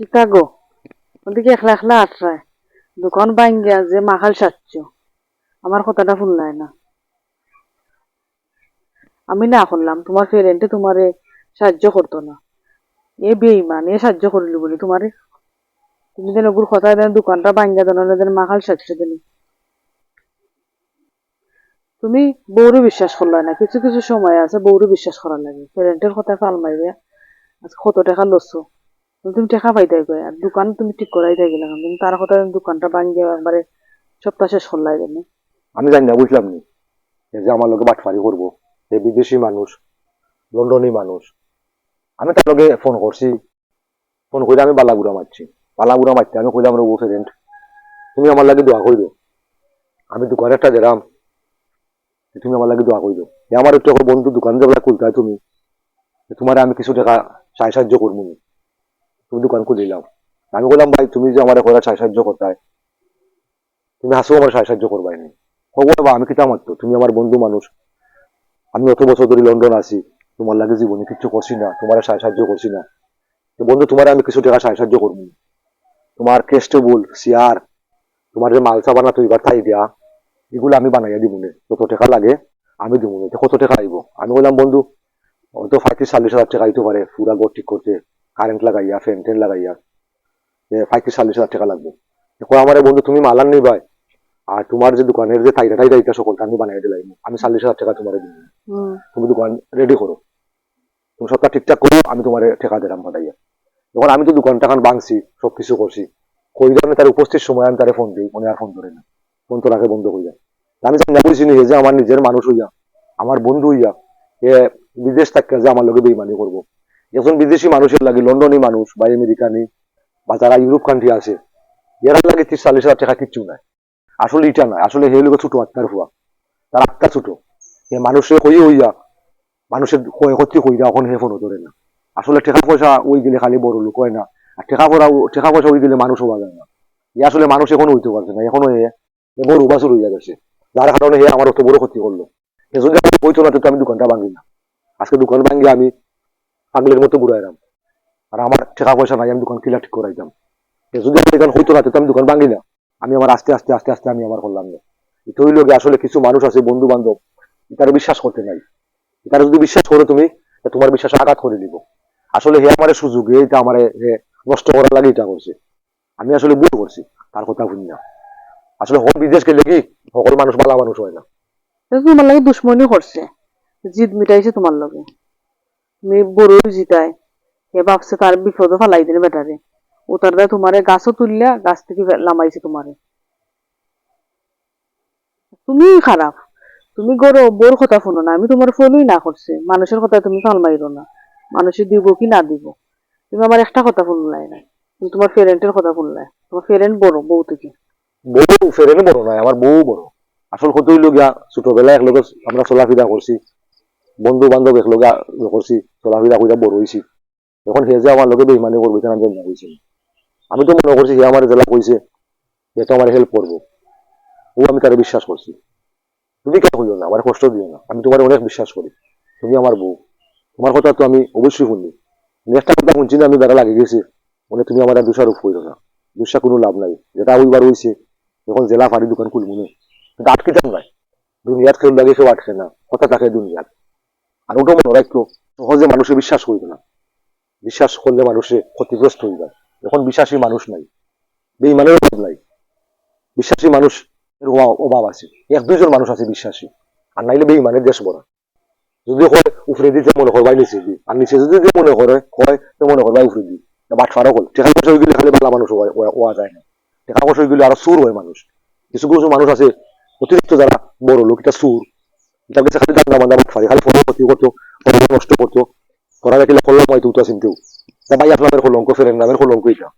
চিকাগো ওদিকে একলা একলা আটরায় দোকান ভাঙ্গিয়া যে মাখাল সাজছ আমার কথাটা শুনলাই না। আমি না করলাম, তোমার পেরেন্টে তোমারে সাহায্য করতো না, এ বেইমান, এ সাহায্য করিল বলি তোমারে। তুমি যেন ওগুর কথা দেন দোকানটা ভাঙ্গিয়া দেন ওদের মাখাল সাজছ দেন। তুমি বউরে বিশ্বাস করলাই না, কিছু কিছু সময় আছে বউরে বিশ্বাস করার লাগে। পেরেন্টের কথা ফাল মাইবে, আজকে কত টাকা লসো, তুমি টাকা পাইতাই কই আর দোকান তুমি ঠিক করাই তাই গেলাম, তুমি তার কথা দোকানটা ভাঙ্গিয়া একবারে সপ্তাহ শেষ করলাই দেন। আমি জানি না, বুঝলাম নি যে আমার লোকে বাটফারি করবো, যে বিদেশি মানুষ, লন্ডনী মানুষ। আমি তার লগে ফোন করছি, ফোন করে আমি বালাগুড়া মারছি, বালাগুড়া মারতে আমি কইলাম রে ফ্রেন্ড, তুমি আমার লাগে দোয়া করবে, আমি দোকানে একটা গেলাম, তুমি আমার লাগে দোয়া করবে, আমার একটু বন্ধু দোকান যেগুলা খুলতে হয় তুমি, তোমার আমি কিছু টাকা সাহায্য করবো, তুমি দোকান খুলিলাম। আমি বললাম ভাই তুমি যে আমার করা সাহায্য করতে হয়, তুমি হাসো আমার সাহায্য করবাই নি। বা আমি কিতা মারতো, তুমি আমার বন্ধু মানুষ, আমি অত বছর ধরে লন্ডন আছি, তোমার লাগে জীবনে কিচ্ছু করছি না, তোমার সাহায্য করছি না, তো বন্ধু তোমার আমি কিছু টাকা সাহায্য করবো, তোমার কেস টেবুল চেয়ার, তোমার যে মালসা বানা তুই থাই দিয়া, এগুলো আমি বানাইয়া দিব না, কত টাকা লাগে আমি দিব না, কত টাকা আইব। আমি বললাম বন্ধু হয়তো 35-40 হাজার টাকা আইতে পারে পুরা ঘর ঠিক করতে, কারেন্ট লাগাইয়া ফ্যান টেন লাগাইয়া, 35-40 হাজার টাকা লাগবে। আমার বন্ধু তুমি মালান নেই ভাই, আর তোমার যে দোকানের যে তাইরা তাইরা এটা সকলটা আমি বানাই দিলাম, আমি 40 হাজার টাকা তোমার দিব, তুমি দোকান রেডি করো, তুমি সবটা ঠিকঠাক করো, আমি তোমার টাকা দিলাম পাঠাইয়া। যখন আমি তো দোকানটা এখন ভাঙছি, সবকিছু করছি, কই ধরনের তার উপস্থিত সময় আমি তারে ফোন দিই, মনে আর ফোন ধরে না, ফোন তো রাখে বন্ধ হইয়া। আমি চিন্তা করছি নিজে যে আমার নিজের মানুষ হইয়া, আমার বন্ধু হইয়া, এ বিদেশ থাকতে যে আমার লগে বেইমানি করবো। এখন বিদেশি মানুষের লাগে, লন্ডনী মানুষ বা আমেরিকানি বা যারা ইউরোপ কান্ট্রি আছে, এরা লাগে 30-40 হাজার টাকা কিচ্ছু নাই। আসলে এটা নয়, আসলে হে লোক ছোট আত্মার হুয়া, তার আত্মা ছোট, এ মানুষের হইয়া মানুষের ক্ষতি হইয়া এখন হে ফোনও ধরে না। আসলে টাকা পয়সা ওই গেলে খালি বড় লোক হয় না, আর টাকা পয়সা ওই গেলে মানুষ হওয়া যায় না। এ আসলে মানুষ এখন হইতে পারছে না, এখনো এ বড় বাসুর হইয়া গেছে, যার কারণে হে আমার অত বড় ক্ষতি করলো। এ যদি আমি হইতো না তো আমি দোকানটা ভাঙি না, আজকে দোকান ভাঙি আমি পাগলের মতো ঘুরাইলাম, আর আমার টাকা পয়সা নাই, আমি দোকান কিলা ঠিক করাইতাম। যদি আমি দোকান হইতো না তো আমি দোকান ভাঙি না, আমি আমার আস্তে আস্তে আস্তে আস্তে আমি আমার করলাম না। এটা হইল আসলে কিছু মানুষ আছে বন্ধু বান্ধব, তারা বিশ্বাস করতে নাই, তারা যদি বিশ্বাস করো তুমি, তোমার বিশ্বাস আঘাত করে দিব। আসলে হে আমার সুযোগ, এটা আমার নষ্ট করার লাগে এটা করছে, আমি আসলে ভুল করছি, তার কথা শুনি না। আসলে হল বিদেশ গেলে কি সকল মানুষ ভালো মানুষ হয় না। তোমার লাগে দুশ্মনী করছে, জিদ মিটাইছে তোমার লগে, তুমি বড় জিতায় হে ভাবছে তার বিপদ ফালাই দিলে বেটারে, ও তার দ্বারা তোমারে গাছও তুললা, গাছ থেকে লামাইছে তোমারে। তুমি খারাপ, তুমি গরো বোর কথা শুনো না, আমি তোমার ফলোই না করছে, মানুষের কথা তুমি ফাল মাইরো না, মানুষের দিব কি না দিব। তুমি আমার একটা কথা শুনলাই না, তুমি তোমার ফ্রেন্ডের কথা শুনলাই, তোমার ফ্রেন্ড বড় বউ থেকে। বউ ফেরেনে বড় নয়, আমার বউ বড়। আসল কত হইল গিয়া ছোটবেলায় এক লোক আমরা চলাফেরা করছি, বন্ধু বান্ধব এক লোক করছি, চলাফেরা করে বড় হয়েছি। এখন সে যে আমার লোকে বেইমানি করবে কেন আমি জানি না, আমি তো মনে করছি সে আমার জেলা কইছে যে তো আমার হেল্প করবো, ও আমি তারে বিশ্বাস করছি। তুমি কেন হইও না, আমার কষ্ট দিও না, আমি তোমার অনেক বিশ্বাস করি, তুমি আমার বউ, তোমার কথা তো আমি অবশ্যই শুনি। একটা কথা শুনছি না আমি যারা লাগে গেছি, মানে তুমি আমার দোষারোপ করো না, দোষা কোনো লাভ নাই, যেটা ওইবার হয়েছে, যখন জেলা ফাড়ি দোকান খুলবো না, কিন্তু আটকে যান নাই, দুনিয়াত কেউ লাগে কেউ আটকে না, কথা থাকে দুনিয়াত। আর ওটা মনে রাখতো, সহজে মানুষের বিশ্বাস করবে না, বিশ্বাস করলে মানুষে ক্ষতিগ্রস্ত হয়ে যায়। এখন বিশ্বাসী মানুষ নাই, বেইমানের অভাব নাই, বিশ্বাসী মানুষ এর অভাব আছে, 1-2 জন মানুষ আছে বিশ্বাসী, আর নাইলে বেইমানের দেশ বড়। যদি হয় উফরে দিতে মনে করবাই নিচে দি, আর নিচে যদি মনে করে হয় তো মনে করবাই উফরে দি, বাট ফারো হল টাকা পয়সা হইগুলি খালি বালা মানুষ হওয়া যায় না, টাকা পয়সা হইগুলি আরো সুর হয় মানুষ। কিছু কিছু মানুষ আছে অতিরিক্ত যারা বড় লোক, এটা সুর, এটার কাছে খালি দান্দা বান্ধা ফারি, খালি ফটো ক্ষতি করতো, নষ্ট করতো, করা রাখিলে কলম হয়তো উঠা চিনতেও, ভাই আপনাদের কলঙ্ক ফেরেন নামের কলঙ্ক এটা।